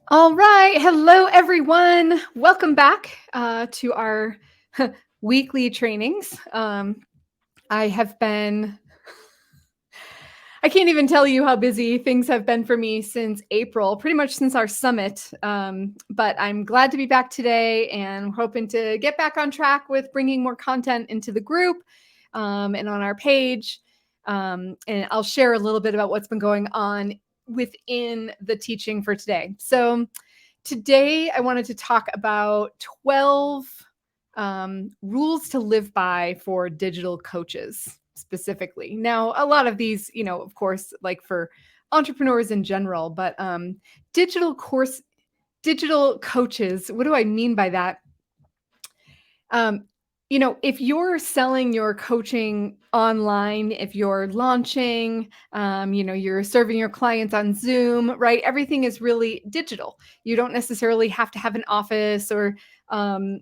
All right. Hello, everyone. Welcome back to our weekly trainings. I have been, I can't even tell you how busy things have been for me since April, pretty much since our summit. But I'm glad to be back today and hoping to get back on track with bringing more content into the group and on our page. And I'll share a little bit about what's been going on within the teaching for today. So, today, I wanted to talk about 12 rules to live by for digital coaches specifically. Now, a lot of these, of course, like for entrepreneurs in general, but digital course, digital coaches, what do I mean by that? Um, if you're selling your coaching online, if you're launching, you're serving your clients on Zoom, right? Everything is really digital. You don't necessarily have to have an office or, um,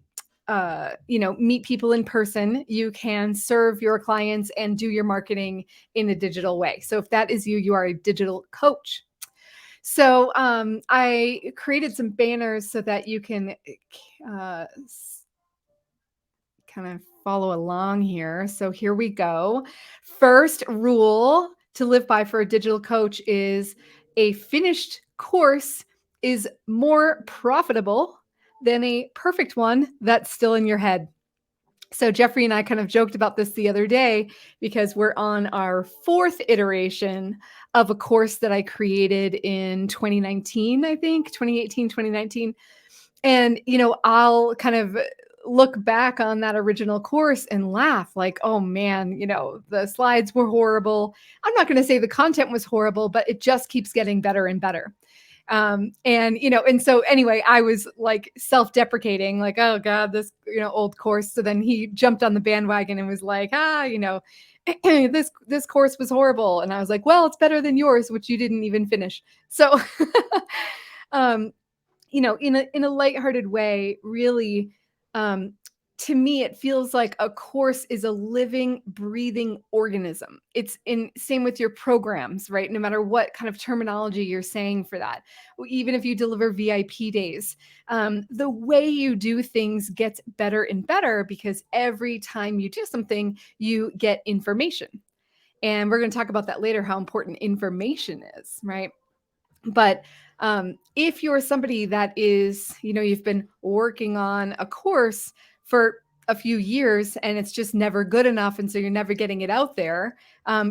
meet people in person. You can serve your clients and do your marketing in a digital way. So if that is you, you are a digital coach. So I created some banners so that you can uh, kind of follow along here. So here we go. First rule to live by for a digital coach is a finished course is more profitable than a perfect one that's still in your head. So Jeffrey and I kind of joked about this the other day because we're on our fourth iteration of a course that I created in 2019, I think, 2018, 2019. And, I'll kind of look back on that original course and laugh like, oh man, the slides were horrible. I'm not going to say the content was horrible, but it just keeps getting better and better. And so anyway, I was like self-deprecating, like, oh God, this, old course. So then he jumped on the bandwagon and was like, this course was horrible. And I was like, well, it's better than yours, which you didn't even finish. So um in a lighthearted way, really, um, to me, it feels like a course is a living, breathing organism. It's in same with your programs, right? No matter what kind of terminology you're saying for that, even if you deliver VIP days, the way you do things gets better and better because every time you do something, you get information. And we're going to talk about that later, how important information is, right? But if you're somebody that is, you've been working on a course for a few years and it's just never good enough, and so you're never getting it out there,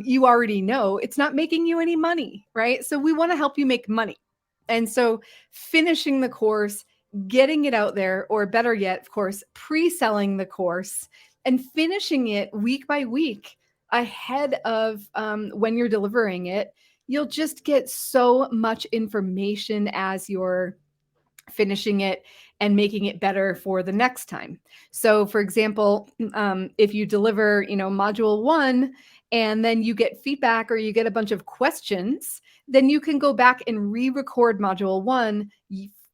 you already know it's not making you any money, right? So we want to help you make money. And so finishing the course, getting it out there, or better yet, of course, pre-selling the course and finishing it week by week ahead of when you're delivering it, you'll just get so much information as you're finishing it and making it better for the next time. So, for example, if you deliver, module one, and then you get feedback or you get a bunch of questions, then you can go back and re-record module one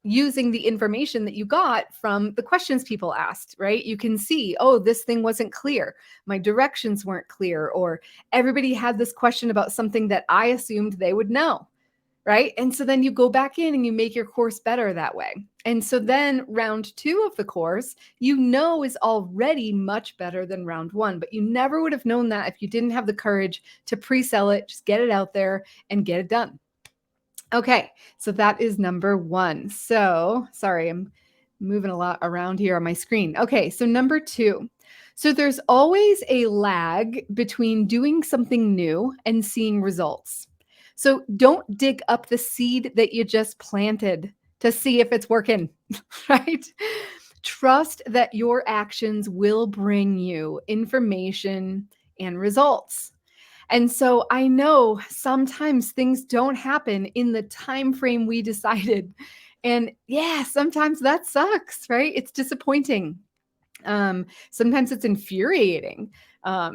using the information that you got from the questions people asked, right? You can see, oh, this thing wasn't clear. My directions weren't clear, or everybody had this question about something that I assumed they would know, right? And so then you go back in and you make your course better that way. And so then round two of the course, is already much better than round one, but you never would have known that if you didn't have the courage to pre-sell it, just get it out there and get it done. Okay, so that is number one. So sorry, I'm moving a lot around here on my screen. Okay, so number two. So there's always a lag between doing something new and seeing results. So don't dig up the seed that you just planted to see if it's working, right? Trust that your actions will bring you information and results. And so I know sometimes things don't happen in the time frame we decided. And yeah, sometimes that sucks, right? It's disappointing. Sometimes it's infuriating.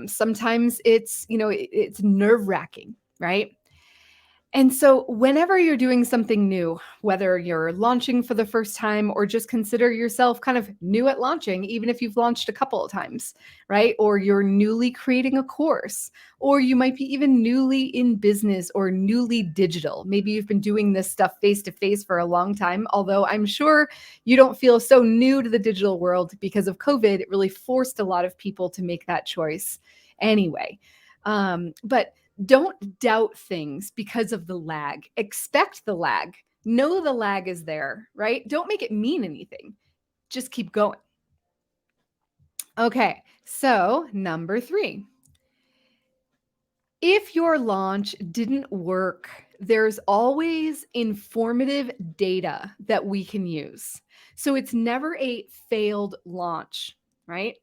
Sometimes it's, it's nerve-wracking, right? And so, whenever you're doing something new, whether you're launching for the first time or just consider yourself kind of new at launching, even if you've launched a couple of times, right? Or you're newly creating a course, or you might be even newly in business or newly digital. Maybe you've been doing this stuff face to face for a long time, although I'm sure you don't feel so new to the digital world because of COVID. It really forced a lot of people to make that choice anyway. But don't doubt things because of the lag. Expect the lag. Know the lag is there, right? Don't make it mean anything. Just keep going. Okay, so number 3. If your launch didn't work, there's always informative data that we can use. So it's never a failed launch, right?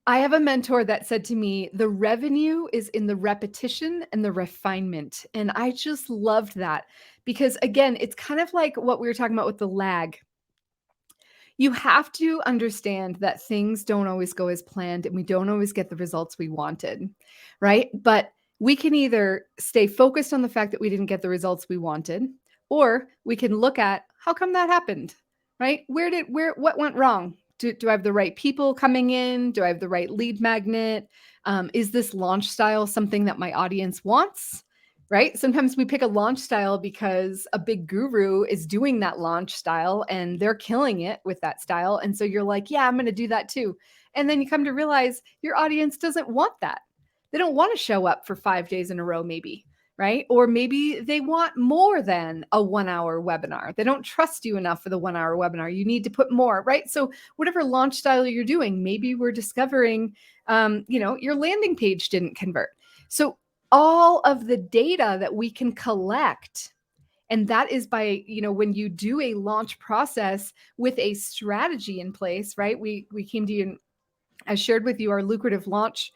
I have a mentor that said to me, the revenue is in the repetition and the refinement. And I just loved that because, again, it's kind of like what we were talking about with the lag. You have to understand that things don't always go as planned and we don't always get the results we wanted, right? But we can either stay focused on the fact that we didn't get the results we wanted, or we can look at how come that happened, right? What went wrong? Do I have the right people coming in? Do I have the right lead magnet? Is this launch style something that my audience wants? Right? Sometimes we pick a launch style because a big guru is doing that launch style and they're killing it with that style. And so you're like, yeah, I'm going to do that too. And then you come to realize your audience doesn't want that. They don't want to show up for 5 days in a row, maybe, right? Or maybe they want more than a 1 hour webinar. They don't trust you enough for the 1 hour webinar. You need to put more, right? So whatever launch style you're doing, maybe we're discovering, your landing page didn't convert. So all of the data that we can collect, and that is by, when you do a launch process with a strategy in place, right? We came to you and I shared with you our lucrative launch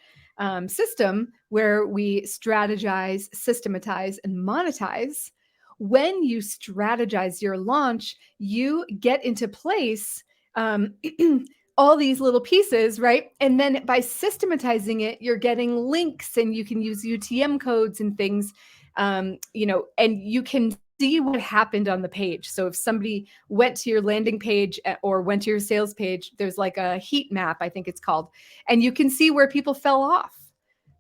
system where we strategize, systematize, and monetize. When you strategize your launch, you get into place all these little pieces, right? And then by systematizing it, you're getting links and you can use UTM codes and things, and you can see what happened on the page. So if somebody went to your landing page or went to your sales page, there's like a heat map, I think it's called, and you can see where people fell off,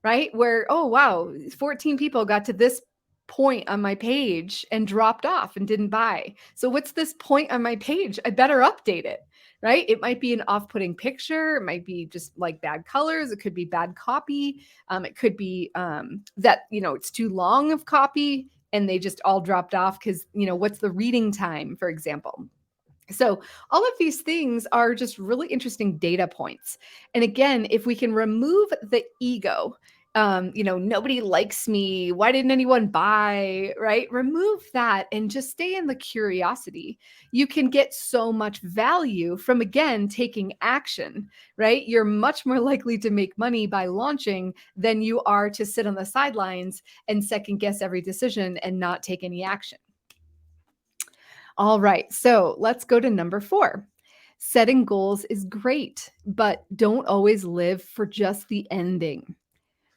right? Where, oh, wow, 14 people got to this point on my page and dropped off and didn't buy. So what's this point on my page? I better update it, right? It might be an off-putting picture. It might be just like bad colors. It could be bad copy. It could be that, it's too long of copy and they just all dropped off because, what's the reading time, for example? So all of these things are just really interesting data points. And again, if we can remove the ego, nobody likes me. Why didn't anyone buy? Right? Remove that and just stay in the curiosity. You can get so much value from, again, taking action, right? You're much more likely to make money by launching than you are to sit on the sidelines and second guess every decision and not take any action. All right, so let's go to number 4. Setting goals is great, but don't always live for just the ending,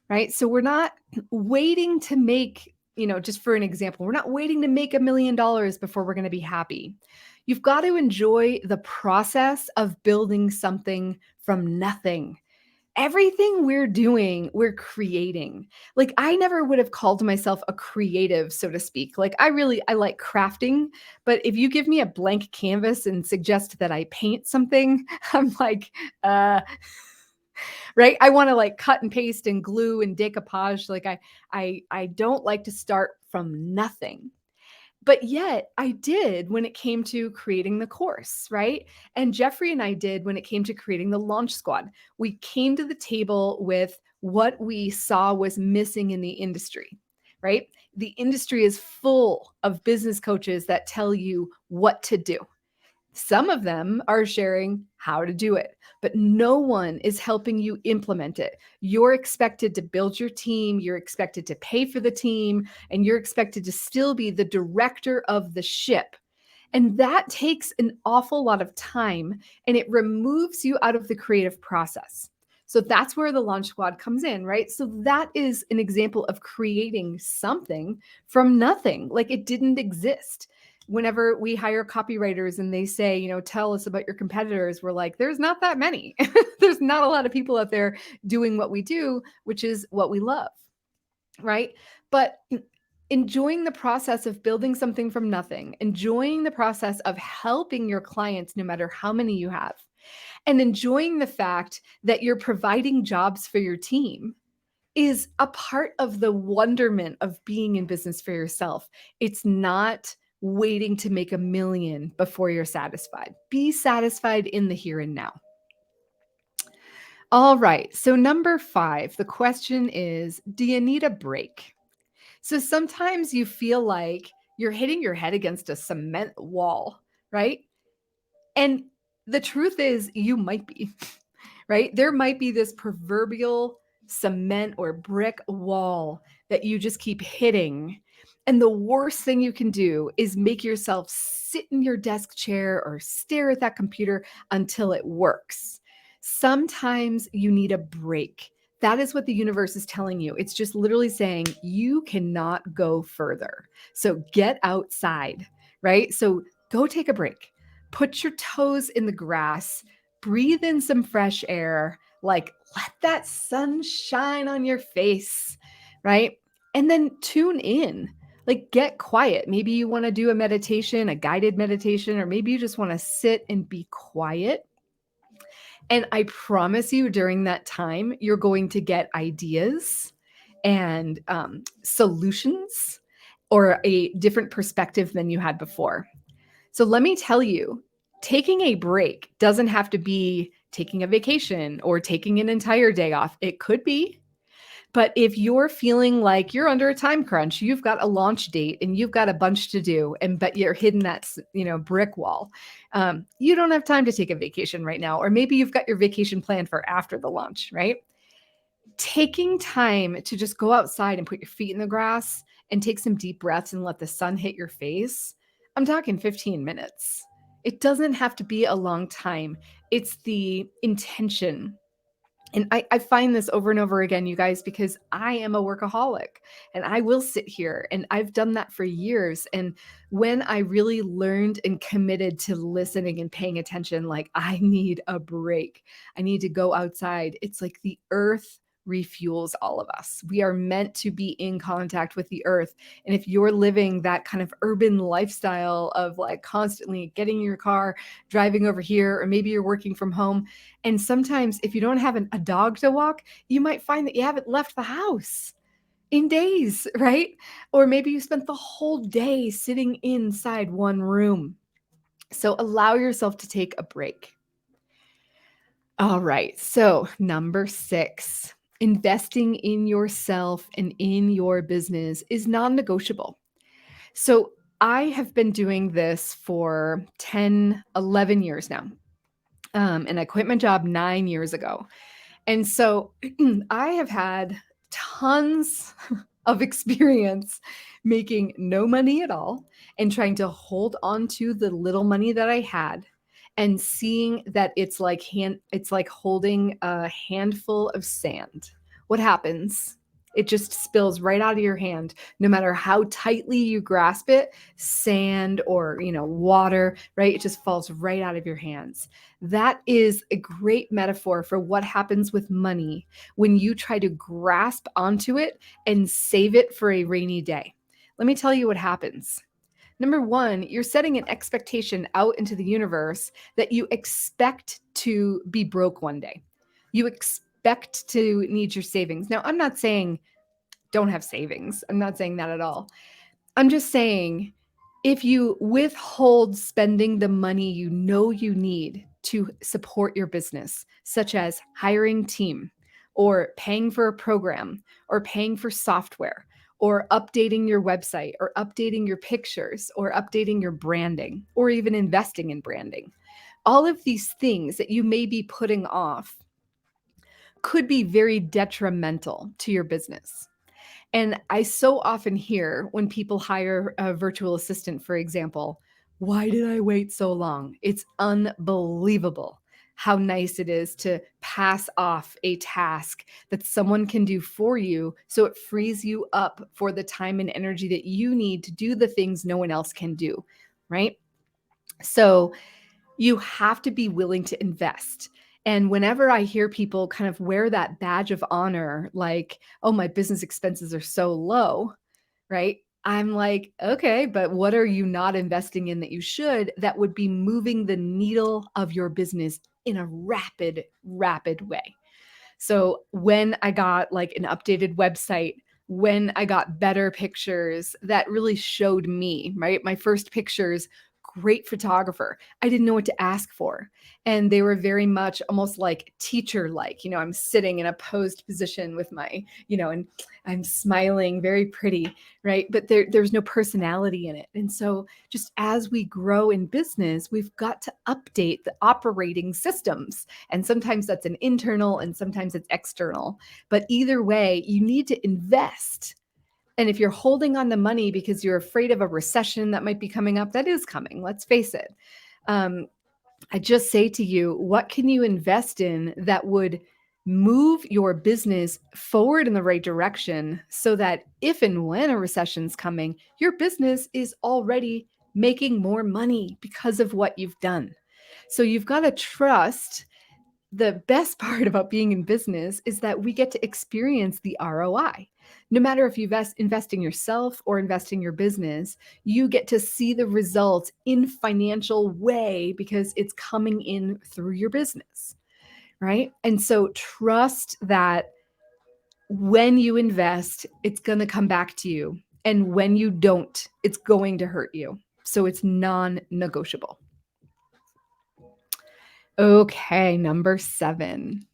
right? So we're not waiting to make, just for an example, we're not waiting to make $1 million before we're going to be happy. You've got to enjoy the process of building something from nothing. Everything we're doing, we're creating. Like, I never would have called myself a creative, so to speak. Like, I like crafting, but if you give me a blank canvas and suggest that I paint something, I'm like, right? I want to like cut and paste and glue and decoupage. Like, I don't like to start from nothing. But yet I did when it came to creating the course, right? And Jeffrey and I did when it came to creating the launch squad. We came to the table with what we saw was missing in the industry, right? The industry is full of business coaches that tell you what to do. Some of them are sharing how to do it, but no one is helping you implement it. You're expected to build your team, you're expected to pay for the team, and you're expected to still be the director of the ship. And that takes an awful lot of time and it removes you out of the creative process. So that's where the Launch Squad comes in, right? So that is an example of creating something from nothing, like it didn't exist. Whenever we hire copywriters and they say, tell us about your competitors, we're like, there's not that many. There's not a lot of people out there doing what we do, which is what we love, right? But enjoying the process of building something from nothing, enjoying the process of helping your clients, no matter how many you have, and enjoying the fact that you're providing jobs for your team is a part of the wonderment of being in business for yourself. It's not waiting to make a million before you're satisfied. Be satisfied in the here and now. All right. So, number 5, the question is, do you need a break? So, sometimes you feel like you're hitting your head against a cement wall, right? And the truth is, you might be, right? There might be this proverbial cement or brick wall that you just keep hitting. And the worst thing you can do is make yourself sit in your desk chair or stare at that computer until it works. Sometimes you need a break. That is what the universe is telling you. It's just literally saying you cannot go further. So get outside, right? So go take a break. Put your toes in the grass, breathe in some fresh air, like let that sun shine on your face, right? And then tune in, like get quiet. Maybe you want to do a meditation, a guided meditation, or maybe you just want to sit and be quiet. And I promise you, during that time, you're going to get ideas and solutions or a different perspective than you had before. So let me tell you, taking a break doesn't have to be taking a vacation or taking an entire day off. It could be. But if you're feeling like you're under a time crunch, you've got a launch date and you've got a bunch to do, and but you're hitting that brick wall, you don't have time to take a vacation right now, or maybe you've got your vacation planned for after the launch, right? Taking time to just go outside and put your feet in the grass and take some deep breaths and let the sun hit your face. I'm talking 15 minutes. It doesn't have to be a long time. It's the intention. And I find this over and over again, you guys, because I am a workaholic and I will sit here and I've done that for years. And when I really learned and committed to listening and paying attention, like I need a break, I need to go outside. It's like the earth refuels all of us. We are meant to be in contact with the earth. And if you're living that kind of urban lifestyle of like constantly getting in your car, driving over here, or maybe you're working from home, and sometimes if you don't have a dog to walk, you might find that you haven't left the house in days, right? Or maybe you spent the whole day sitting inside one room. So allow yourself to take a break. All right. So, number 6, investing in yourself and in your business is non negotiable. So, I have been doing this for 10, 11 years now. And I quit my job 9 years ago. And so I have had tons of experience making no money at all and trying to hold on to the little money that I had and seeing that it's like holding a handful of sand. What happens? It just spills right out of your hand. No matter how tightly you grasp it, sand or, water, right? It just falls right out of your hands. That is a great metaphor for what happens with money when you try to grasp onto it and save it for a rainy day. Let me tell you what happens. Number 1, you're setting an expectation out into the universe that you expect to be broke one day. You expect to need your savings. Now, I'm not saying don't have savings. I'm not saying that at all. I'm just saying if you withhold spending the money you know you need to support your business, such as hiring team or paying for a program or paying for software or updating your website or updating your pictures or updating your branding or even investing in branding, all of these things that you may be putting off could be very detrimental to your business. And I so often hear when people hire a virtual assistant, for example, why did I wait so long? It's unbelievable. how nice it is to pass off a task that someone can do for you so it frees you up for the time and energy that you need to do the things no one else can do, right? So you have to be willing to invest. And whenever I hear people kind of wear that badge of honor, like, oh, my business expenses are so low, right? I'm like, okay, but what are you not investing in that you should that would be moving the needle of your business in a rapid way? So when I got like an updated website, when I got better pictures that really showed me, right? My first pictures, great photographer. I didn't know what to ask for. And they were very much almost like teacher like, I'm sitting in a posed position with my, and I'm smiling, very pretty, right? But there's no personality in it. And so just as we grow in business, we've got to update the operating systems. And sometimes that's an internal and sometimes it's external. But either way, you need to invest. And if you're holding on to money because you're afraid of a recession that might be coming up, that is coming, let's face it. I just say to you, what can you invest in that would move your business forward in the right direction so that if and when a recession's coming, your business is already making more money because of what you've done? So you've got to trust. The best part about being in business is that we get to experience the ROI. No matter if you invest in yourself or invest in your business, you get to see the results in financial way because it's coming in through your business, right? And so trust that when you invest, it's going to come back to you. And when you don't, it's going to hurt you. So it's non-negotiable. Okay, number 7.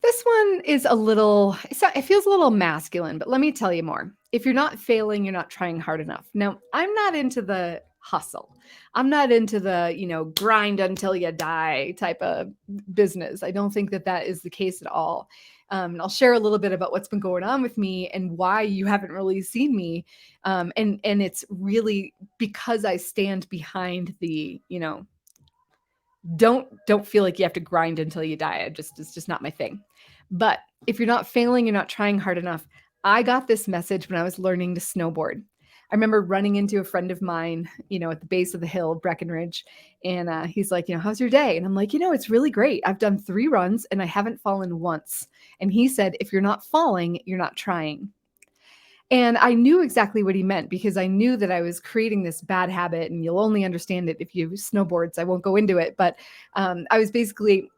This one is it feels a little masculine, but let me tell you more. If you're not failing, you're not trying hard enough. Now, I'm not into the hustle. I'm not into the, grind until you die type of business. I don't think that that is the case at all. And I'll share a little bit about what's been going on with me and why you haven't really seen me. And it's really because I stand behind the, don't feel like you have to grind until you die. It's just not my thing. But if you're not failing, you're not trying hard enough. I got this message when I was learning to snowboard. I remember running into a friend of mine, at the base of the hill, Breckenridge, and he's like, how's your day? And I'm like, it's really great. I've done 3 runs and I haven't fallen once. And he said, if you're not falling, you're not trying. And I knew exactly what he meant because I knew that I was creating this bad habit, and you'll only understand it if you snowboard, so I won't go into it. But I was basically,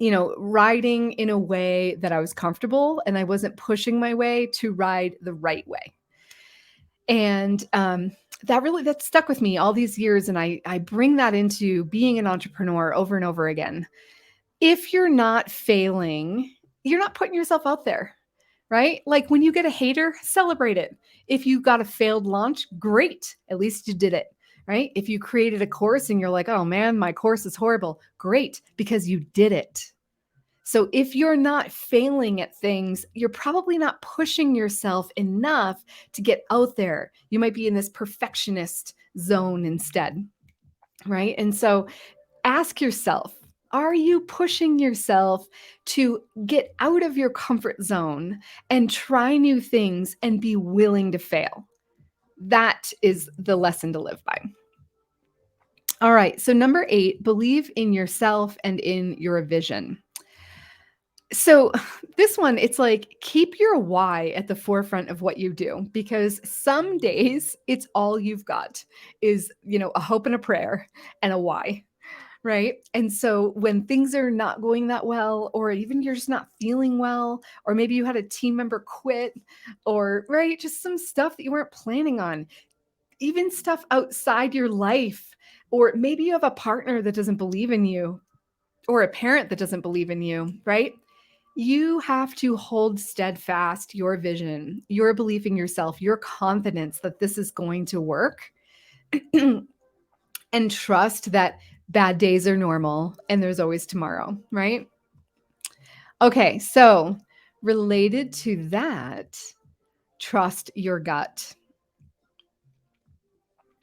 riding in a way that I was comfortable, and I wasn't pushing my way to ride the right way. And that stuck with me all these years. And I bring that into being an entrepreneur over and over again. If you're not failing, you're not putting yourself out there. Right? Like when you get a hater, celebrate it. If you got a failed launch, great. At least you did it. Right? If you created a course and you're like, oh man, my course is horrible, great, because you did it. So if you're not failing at things, you're probably not pushing yourself enough to get out there. You might be in this perfectionist zone instead. Right? And so ask yourself, are you pushing yourself to get out of your comfort zone and try new things and be willing to fail? That is the lesson to live by. All right. So, number 8, believe in yourself and in your vision. So, this one, it's like keep your why at the forefront of what you do, because some days it's all you've got is, a hope and a prayer and a why. Right. And so when things are not going that well, or even you're just not feeling well, or maybe you had a team member quit, or right, just some stuff that you weren't planning on, even stuff outside your life, or maybe you have a partner that doesn't believe in you, or a parent that doesn't believe in you, right? You have to hold steadfast your vision, your belief in yourself, your confidence that this is going to work. And trust that bad days are normal and there's always tomorrow, right? Okay, so related to that, trust your gut.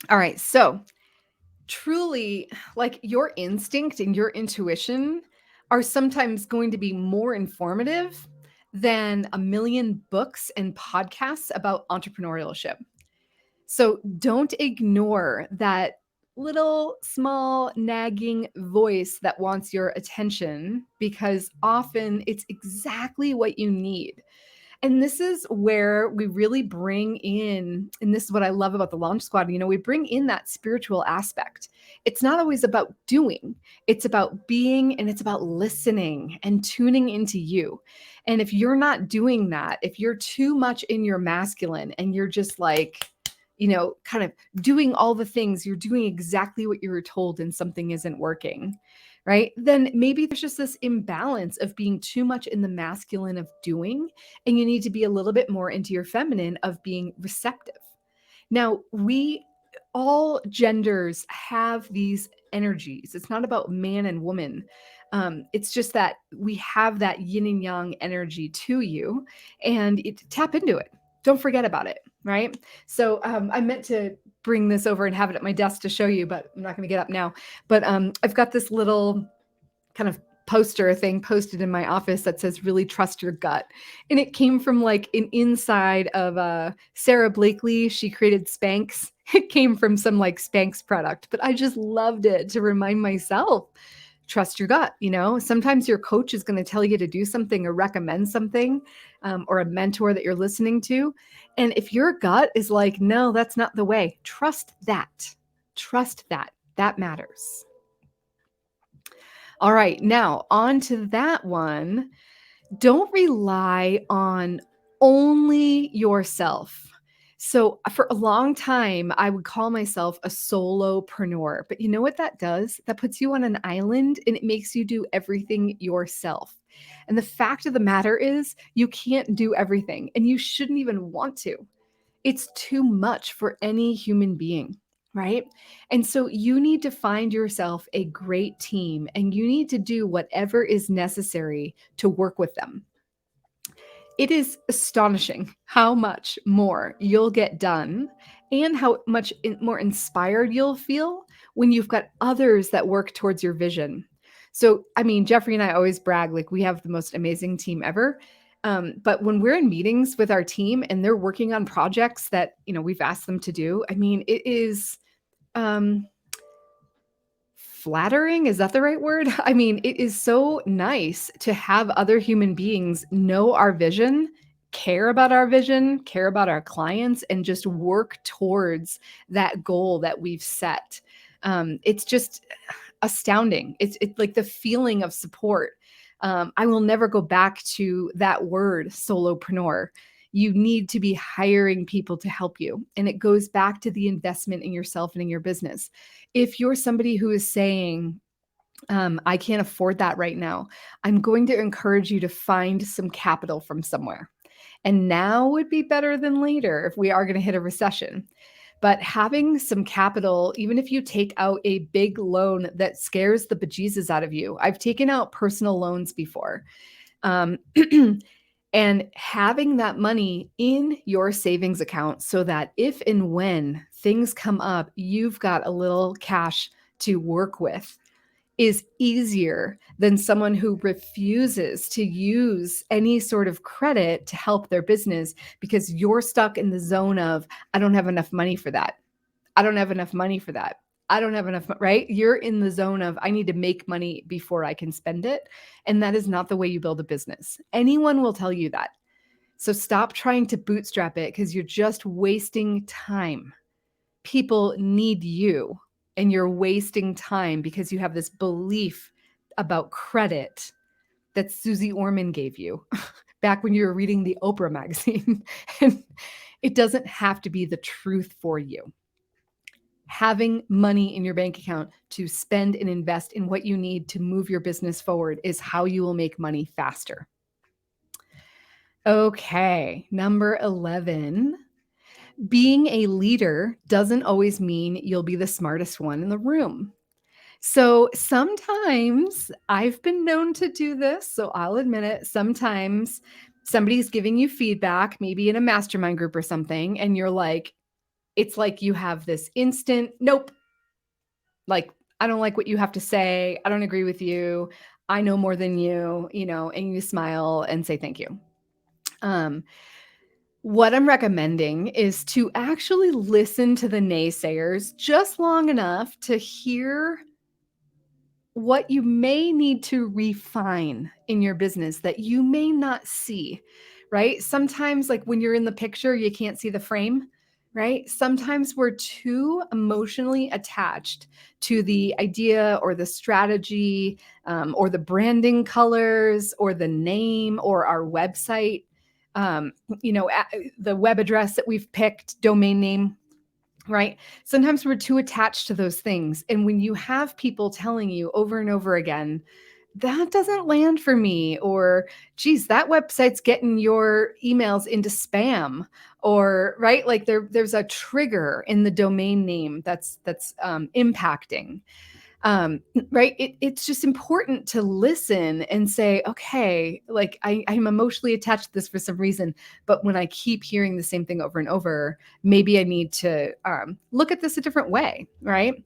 All right, so Truly, like your instinct and your intuition are sometimes going to be more informative than a million books and podcasts about entrepreneurship. So don't ignore that little small nagging voice that wants your attention, because often it's exactly what you need. And this is where we really bring in, and this is what I love about the Launch Squad, we bring in that spiritual aspect. It's not always about doing, it's about being, and it's about listening and tuning into you. And if you're not doing that, if you're too much in your masculine and you're just like, kind of doing all the things, you're doing exactly what you were told and something isn't working, right? Then maybe there's just this imbalance of being too much in the masculine of doing, and you need to be a little bit more into your feminine of being receptive. Now, we all genders have these energies. It's not about man and woman. It's just that we have that yin and yang energy to you, and tap into it. Don't forget about it, right? So I meant to bring this over and have it at my desk to show you, but I'm not going to get up now. But I've got this little kind of poster thing posted in my office that says really trust your gut, and it came from like an inside of Sarah Blakely. She created Spanx. It came from some like Spanx product, but I just loved it to remind myself, trust your gut. Sometimes your coach is going to tell you to do something or recommend something, or a mentor that you're listening to, and if your gut is like, no, that's not the way, trust that. That matters. All right, now on to that one. Don't rely on only yourself. So for a long time, I would call myself a solopreneur. But you know what that does? That puts you on an island and it makes you do everything yourself. And the fact of the matter is, you can't do everything and you shouldn't even want to. It's too much for any human being, right? And so you need to find yourself a great team and you need to do whatever is necessary to work with them. It is astonishing how much more you'll get done and how much more inspired you'll feel when you've got others that work towards your vision. So, I mean, Jeffrey and I always brag like we have the most amazing team ever. But when we're in meetings with our team and they're working on projects that, we've asked them to do, I mean, it is flattering. Is that the right word? I mean, it is so nice to have other human beings know our vision, care about our vision, care about our clients, and just work towards that goal that we've set. It's just astounding. It's like the feeling of support. I will never go back to that word, solopreneur. You need to be hiring people to help you. And it goes back to the investment in yourself and in your business. If you're somebody who is saying, I can't afford that right now, I'm going to encourage you to find some capital from somewhere. And now would be better than later if we are going to hit a recession. But having some capital, even if you take out a big loan that scares the bejesus out of you, I've taken out personal loans before. And having that money in your savings account so that if and when things come up, you've got a little cash to work with is easier than someone who refuses to use any sort of credit to help their business because you're stuck in the zone of, I don't have enough money for that. I don't have enough money for that. I don't have enough, right? You're in the zone of, I need to make money before I can spend it. And that is not the way you build a business. Anyone will tell you that. So stop trying to bootstrap it because you're just wasting time. People need you and you're wasting time because you have this belief about credit that Susie Orman gave you back when you were reading the Oprah magazine. And it doesn't have to be the truth for you. Having money in your bank account to spend and invest in what you need to move your business forward is how you will make money faster. Okay, number 11. Being a leader doesn't always mean you'll be the smartest one in the room. So sometimes I've been known to do this, so I'll admit it. Sometimes somebody's giving you feedback, maybe in a mastermind group or something, and you're like, it's like you have this instant, nope, Like, I don't like what you have to say. I don't agree with you. I know more than you, and you smile and say thank you. Um, what I'm recommending is to actually listen to the naysayers just long enough to hear what you may need to refine in your business that you may not see, right? Sometimes, like when you're in the picture, you can't see the frame, right? Sometimes we're too emotionally attached to the idea or the strategy, or the branding colors or the name or our website, the web address that we've picked, domain name, right? Sometimes we're too attached to those things. And when you have people telling you over and over again, that doesn't land for me, or geez, that website's getting your emails into spam, or right, like there's a trigger in the domain name that's impacting, um, right? It's just important to listen and say, okay, like I'm emotionally attached to this for some reason, but when I keep hearing the same thing over and over, maybe I need to look at this a different way, right?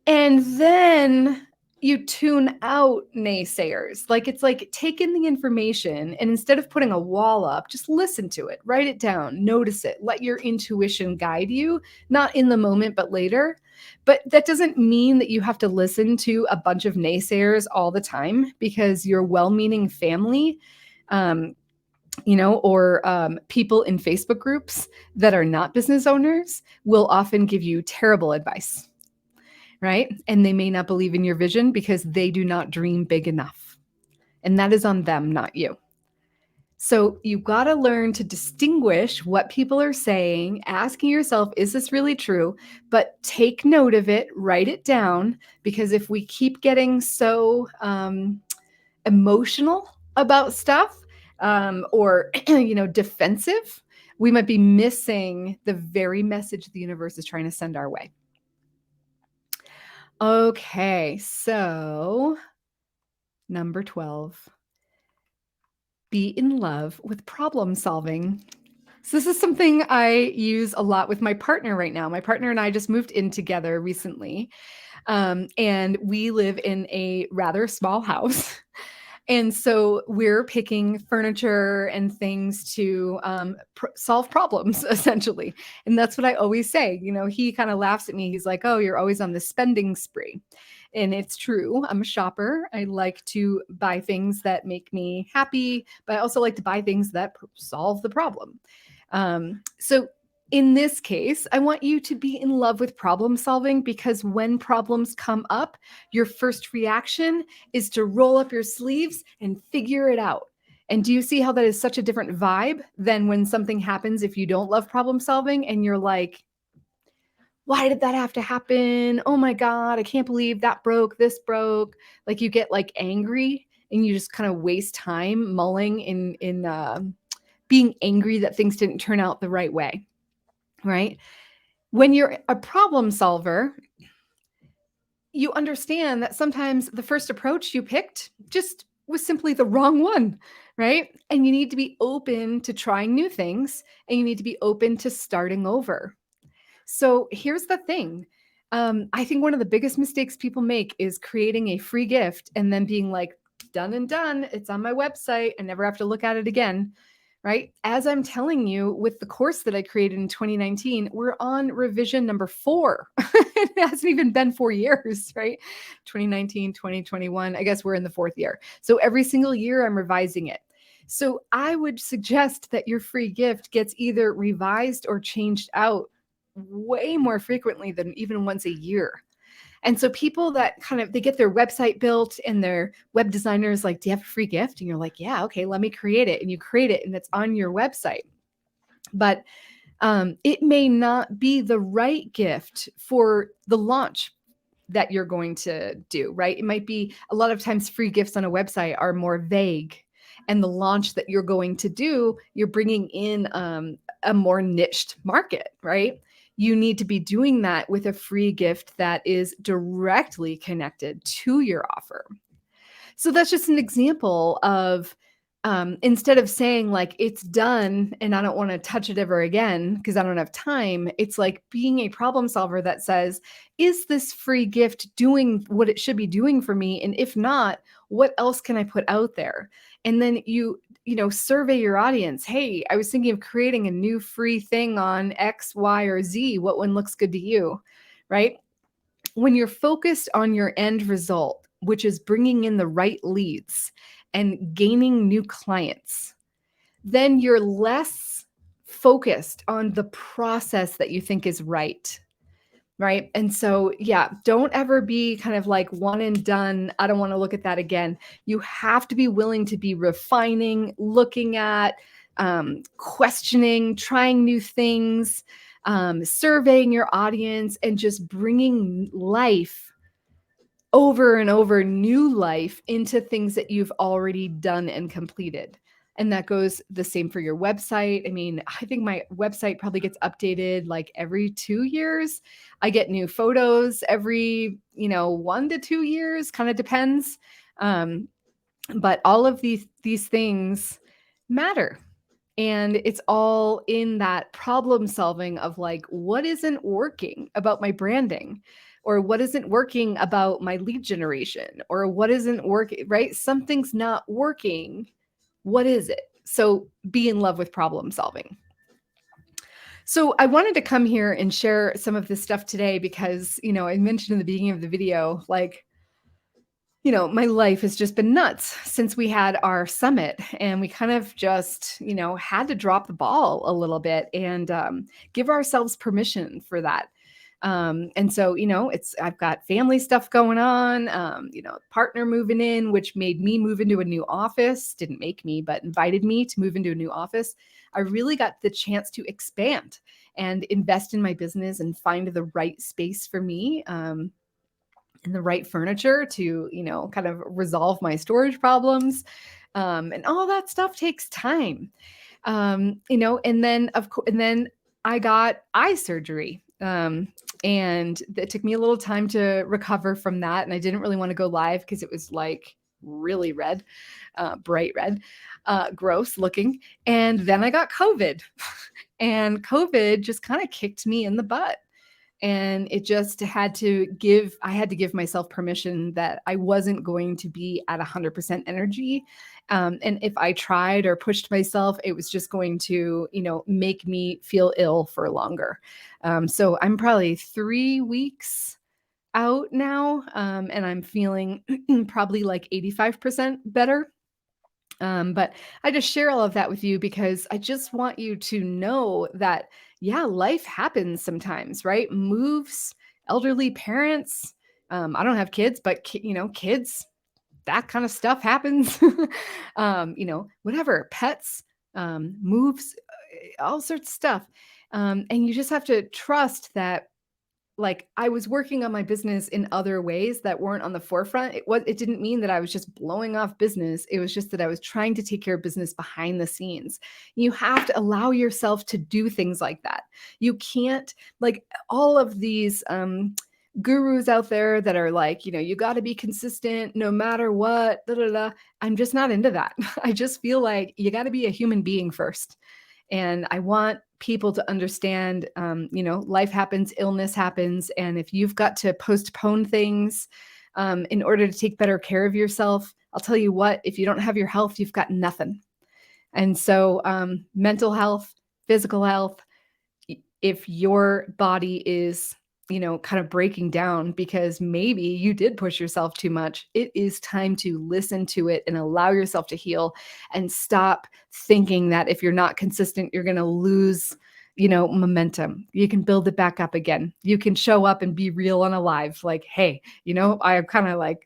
And then you tune out naysayers. Like it's like take in the information and instead of putting a wall up, just listen to it, write it down, notice it, let your intuition guide you, not in the moment, but later. But that doesn't mean that you have to listen to a bunch of naysayers all the time, because your well meaning family, um, or people in Facebook groups that are not business owners will often give you terrible advice, right? And they may not believe in your vision because they do not dream big enough. And that is on them, not you. So you got to learn to distinguish what people are saying, asking yourself, is this really true? But take note of it, write it down, because if we keep getting so emotional about stuff, or defensive, we might be missing the very message the universe is trying to send our way. Okay, so number 12, be in love with problem solving. So this is something I use a lot with my partner right now. My partner and I just moved in together recently, and we live in a rather small house. And so we're picking furniture and things to solve problems, essentially. And that's what I always say. He kind of laughs at me. He's like, oh, you're always on the spending spree. And it's true. I'm a shopper. I like to buy things that make me happy, but I also like to buy things that solve the problem. So in this case, I want you to be in love with problem solving, because when problems come up, your first reaction is to roll up your sleeves and figure it out. And do you see how that is such a different vibe than when something happens if you don't love problem solving and you're like, why did that have to happen? Oh my God, I can't believe that broke, this broke. Like you get like angry and you just kind of waste time mulling in being angry that things didn't turn out the right way, right? When you're a problem solver, you understand that sometimes the first approach you picked just was simply the wrong one, right? And you need to be open to trying new things, and you need to be open to starting over. So here's the thing. I think one of the biggest mistakes people make is creating a free gift and then being like, done and done. It's on my website. I never have to look at it again. Right? As I'm telling you, with the course that I created in 2019, we're on revision number 4. It hasn't even been 4 years, right? 2019, 2021. I guess we're in the 4th year. So every single year I'm revising it. So I would suggest that your free gift gets either revised or changed out way more frequently than even once a year. And so people that they get their website built and their web designer is like, do you have a free gift? And you're like, yeah, okay, let me create it. And you create it and it's on your website. But it may not be the right gift for the launch that you're going to do, right? It might be, a lot of times free gifts on a website are more vague. And the launch that you're going to do, you're bringing in a more niched market, right? You need to be doing that with a free gift that is directly connected to your offer. So that's just an example of instead of saying like it's done and I don't want to touch it ever again because I don't have time, it's like being a problem solver that says, is this free gift doing what it should be doing for me? And if not, what else can I put out there? And then survey your audience. Hey, I was thinking of creating a new free thing on X, Y, or Z. What one looks good to you, right? When you're focused on your end result, which is bringing in the right leads and gaining new clients, then you're less focused on the process that you think is right. Right. And so, yeah, don't ever be kind of like one and done. I don't want to look at that again. You have to be willing to be refining, looking at, questioning, trying new things, surveying your audience, and just bringing life over and over, new life into things that you've already done and completed. And that goes the same for your website. I mean, I think my website probably gets updated like every 2 years. I get new photos every, 1 to 2 years, kind of depends. But all of these things matter. And it's all in that problem solving of like, what isn't working about my branding? Or what isn't working about my lead generation? Or what isn't working, right? Something's not working. What is it? So be in love with problem solving. So I wanted to come here and share some of this stuff today because, I mentioned in the beginning of the video, like, my life has just been nuts since we had our summit, and we kind of just, had to drop the ball a little bit and give ourselves permission for that. And so, I've got family stuff going on, partner moving in, which made me move into a new office, didn't make me, but invited me to move into a new office. I really got the chance to expand and invest in my business and find the right space for me. And the right furniture to, kind of resolve my storage problems. And all that stuff takes time. And then I got eye surgery. And it took me a little time to recover from that. And I didn't really want to go live because it was like really red, bright red, gross looking. And then I got COVID and COVID just kind of kicked me in the butt. And it just I had to give myself permission that I wasn't going to be at 100% energy. And if I tried or pushed myself, it was just going to, make me feel ill for longer. So I'm probably 3 weeks out now. And I'm feeling probably like 85% better. But I just share all of that with you because I just want you to know that, yeah, life happens sometimes, right? Moves, elderly parents. I don't have kids, but kids, that kind of stuff happens. Whatever, pets, moves, all sorts of stuff. And you just have to trust that, like, I was working on my business in other ways that weren't on the forefront. It didn't mean that I was just blowing off business. It was just that I was trying to take care of business behind the scenes. You have to allow yourself to do things like that. You can't, like, all of these gurus out there that are like, you got to be consistent no matter what. Da, da, da. I'm just not into that. I just feel like you got to be a human being first. And I want people to understand, life happens, illness happens. And if you've got to postpone things in order to take better care of yourself, I'll tell you what, if you don't have your health, you've got nothing. And so mental health, physical health, if your body is kind of breaking down because maybe you did push yourself too much, it is time to listen to it and allow yourself to heal and stop thinking that if you're not consistent, you're going to lose, momentum. You can build it back up again. You can show up and be real and alive. Like, hey, I kind of like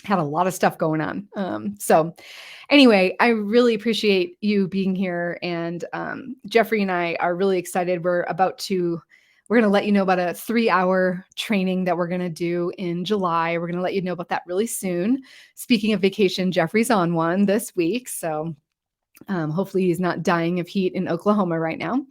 had a lot of stuff going on. So anyway, I really appreciate you being here. And Jeffrey and I are really excited. We're going to let you know about a 3-hour training that we're going to do in July. We're going to let you know about that really soon. Speaking of vacation, Jeffrey's on one this week. So hopefully he's not dying of heat in Oklahoma right now.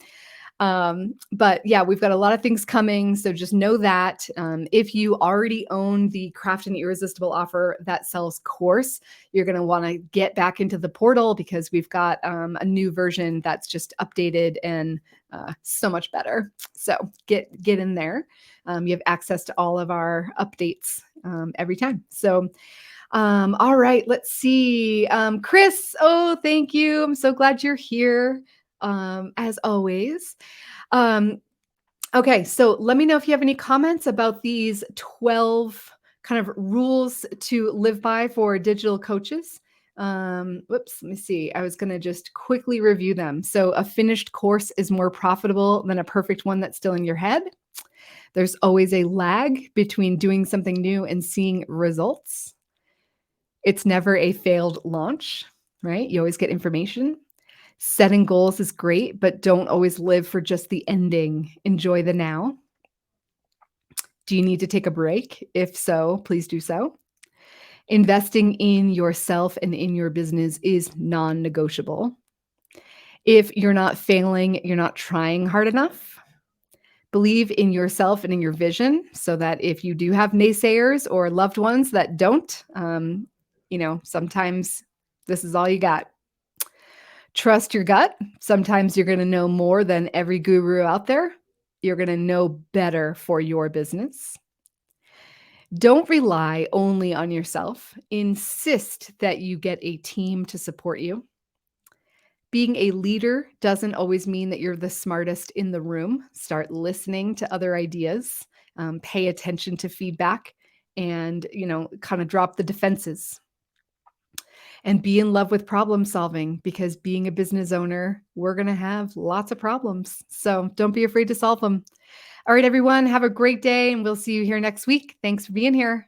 But yeah, we've got a lot of things coming. So just know that if you already own the Craft an Irresistible Offer That Sells course, you're going to want to get back into the portal because we've got a new version that's just updated and so much better. So get in there. You have access to all of our updates every time. So all right, let's see. Chris, oh, thank you. I'm so glad you're here. As always. Um, okay, so let me know if you have any comments about these 12 kind of rules to live by for digital coaches. Whoops, let me see. I was going to just quickly review them. So, a finished course is more profitable than a perfect one that's still in your head. There's always a lag between doing something new and seeing results. It's never a failed launch, right? You always get information. Setting goals is great, but don't always live for just the ending. Enjoy the now. Do you need to take a break? If so, please do so. Investing in yourself and in your business is non-negotiable. If you're not failing, you're not trying hard enough. Believe in yourself and in your vision so that if you do have naysayers or loved ones that don't, sometimes this is all you got. Trust your gut. Sometimes you're going to know more than every guru out there. You're going to know better for your business. Don't rely only on yourself. Insist that you get a team to support you. Being a leader doesn't always mean that you're the smartest in the room. Start listening to other ideas, pay attention to feedback, and, kind of drop the defenses. And be in love with problem solving because being a business owner, we're going to have lots of problems. So don't be afraid to solve them. All right, everyone, have a great day and we'll see you here next week. Thanks for being here.